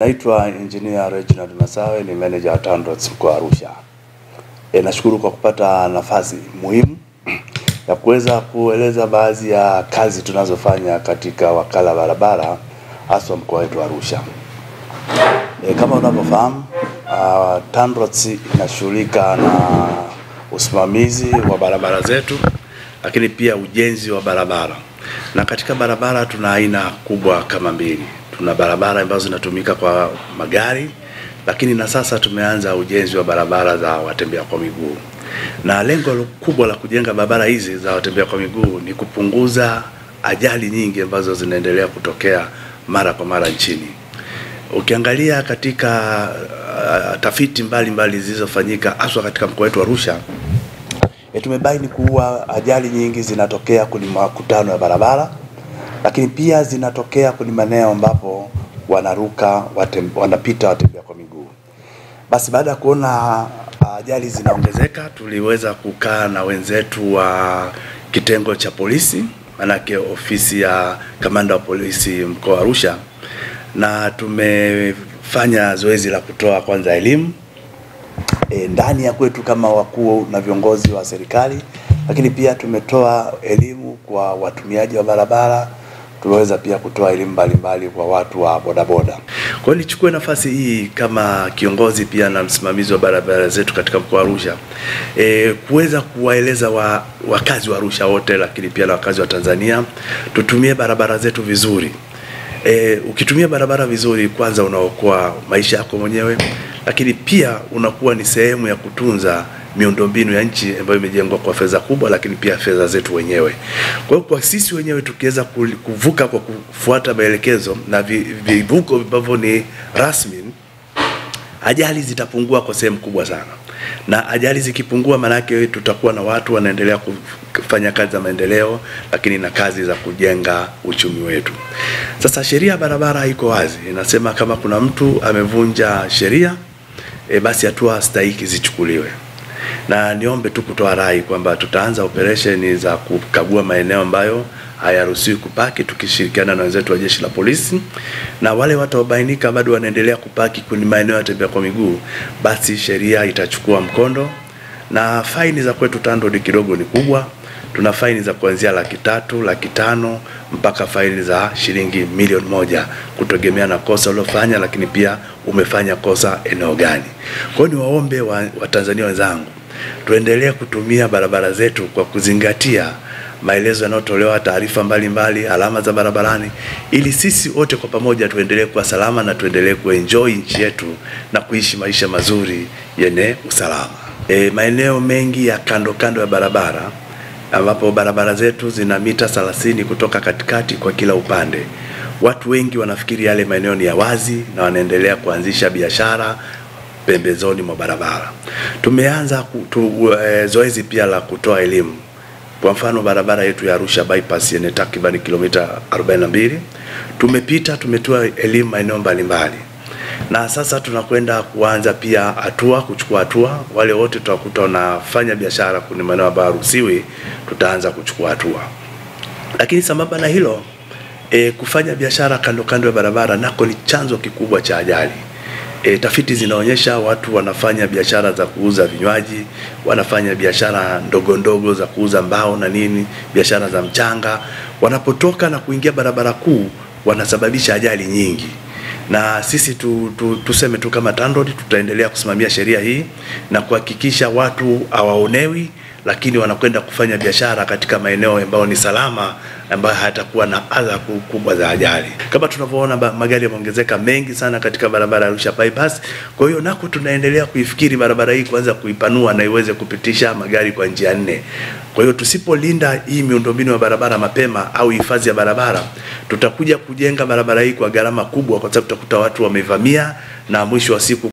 Naitwa Engineer Reginald Masawe, ni manager wa TANROADS mkoa wa Arusha. Nashukuru kwa kupata nafasi muhimu ya kuweza kueleza baadhi ya kazi tunazofanya katika wakala barabara hasa mkoa wetu wa Arusha. Kama unavyofahamu, TANROADS inashughulika na usimamizi wa barabara zetu, lakini pia ujenzi wa barabara. Na katika barabara tuna aina kubwa kama mbili. Tuna barabara ambazo zinatumika kwa magari, lakini na sasa tumeanza ujenzi wa barabara za watembea kwa miguu. Na lengo kubwa la kujenga barabara hizi za watembea kwa miguu ni kupunguza ajali nyingi ambazo zinaendelea kutokea mara kwa mara nchini. Ukiangalia katika tafiti mbalimbali zilizofanyika hasa katika mkoa wetu wa Arusha, tumebaini kuwa ajali nyingi zinatokea kwenye makutano ya barabara, lakini pia zinatokea kwenye maeneo ambapo wanapita watembea kwa miguu. Basi baada ya kuona ajali zinaongezeka, tuliweza kukaa na wenzetu wa kitengo cha polisi, manake ofisi ya kamanda wa polisi mkoa wa Arusha, na tumefanya zoezi la kutoa kwanza elimu ndani ya kwetu kama wakuu na viongozi wa serikali, lakini pia tumetoa elimu kwa watumiaji wa barabara. Tuweza pia kutoa elimu mbalimbali kwa watu wa bodaboda. Kwa hiyo nichukue nafasi hii kama kiongozi pia na msimamizi wa barabara zetu katika mkoa wa Arusha, kuweza kuwaeleza wakazi wa Arusha wote, lakini pia na wakazi wa Tanzania, tutumie barabara zetu vizuri. Ukitumia barabara vizuri, kwanza unaokoa maisha yako mwenyewe, lakini pia unakuwa ni sehemu ya kutunza miundombinu ya nchi ambayo imejengwa kwa fedha kubwa, lakini pia fedha zetu wenyewe. Kwa hiyo kwa sisi wenyewe tukiweza kuvuka kwa kufuata maelekezo na vivuko ambavyo ni rasmi, ajali zitapungua kwa sehemu kubwa sana. Na ajali zikipungua, maana yake tutakuwa na watu wanaendelea kufanya kazi za maendeleo, lakini na kazi za kujenga uchumi wetu. Sasa sheria ya barabara iko wazi, inasema kama kuna mtu amevunja sheria, basi hatua stahiki zichukuliwe. Na niombe tu kutoa rai kwamba tutaanza operesheni za kukagua maeneo ambayo hayaruhusiwi kupaki, tukishirikiana na wenzetu wa jeshi la polisi, na wale watakaobainika bado wanaendelea kupaki kwenye maeneo ya watembea kwa miguu, basi sheria itachukua mkondo. Na faini za kwetu TANROADS kidogo ni kubwa. Tuna faini za kuanzia 300,000, 500,000 mpaka faini za shilingi 1,000,000 kutegemea na kosa ulilofanya, lakini pia umefanya kosa eneo gani. Kwa hiyo niwaombe Watanzania wenzangu, tuendelee kutumia barabara zetu kwa kuzingatia maelezo yanayotolewa, taarifa mbalimbali, alama za barabarani, ili sisi wote kwa pamoja tuendelee kuwa salama na tuendelee kuenjoy nchi yetu na kuishi maisha mazuri yenye usalama. Maeneo mengi ya kando ya barabara, ambapo barabara zetu zina mita 30 kutoka katikati kwa kila upande, watu wengi wanafikiri yale maeneo ni ya wazi na wanaendelea kuanzisha biashara pembezoni mwa barabara. Tumeanza zoezi pia la kutoa elimu. Kwa mfano barabara yetu ya Arusha bypass yenye takriban kilomita 42, tumetoa elimu maeneo mbalimbali. Na sasa tunakwenda kuanza pia kuchukua hatua. Wale wote tutakuta wanafanya biashara kwenye maeneo ambayo haruhusiwi, tutaanza kuchukua hatua. Lakini sambamba na hilo, kufanya biashara kando ya barabara nako ni chanzo kikubwa cha ajali. Tafiti zinaonyesha watu wanafanya biashara za kuuza vinywaji, wanafanya biashara ndogo za kuuza mbao na nini, biashara za mchanga. Wanapotoka na kuingia barabara kuu, wanasababisha ajali nyingi. Na sisi tuseme tu kama TANROADS tutaendelea kusimamia sheria hii na kuhakikisha watu hawaonewi, lakini wanakwenda kufanya biashara katika maeneo ambayo ni salama, ambayo hayatakuwa na adha kubwa za ajali. Kama tunavyoona magari yameongezeka mengi sana katika barabara ya Arusha bypass. Kwa hiyo nako tunaendelea kuifikiri barabara hii kwanza kuipanua na iweze kupitisha magari kwa njia 4. Kwa hiyo tusipolinda hii miundombinu ya barabara mapema au hifadhi ya barabara, tutakuja kujenga barabara hii kwa gharama kubwa, kwa sababu tutakuta watu wamevamia na mwisho wa siku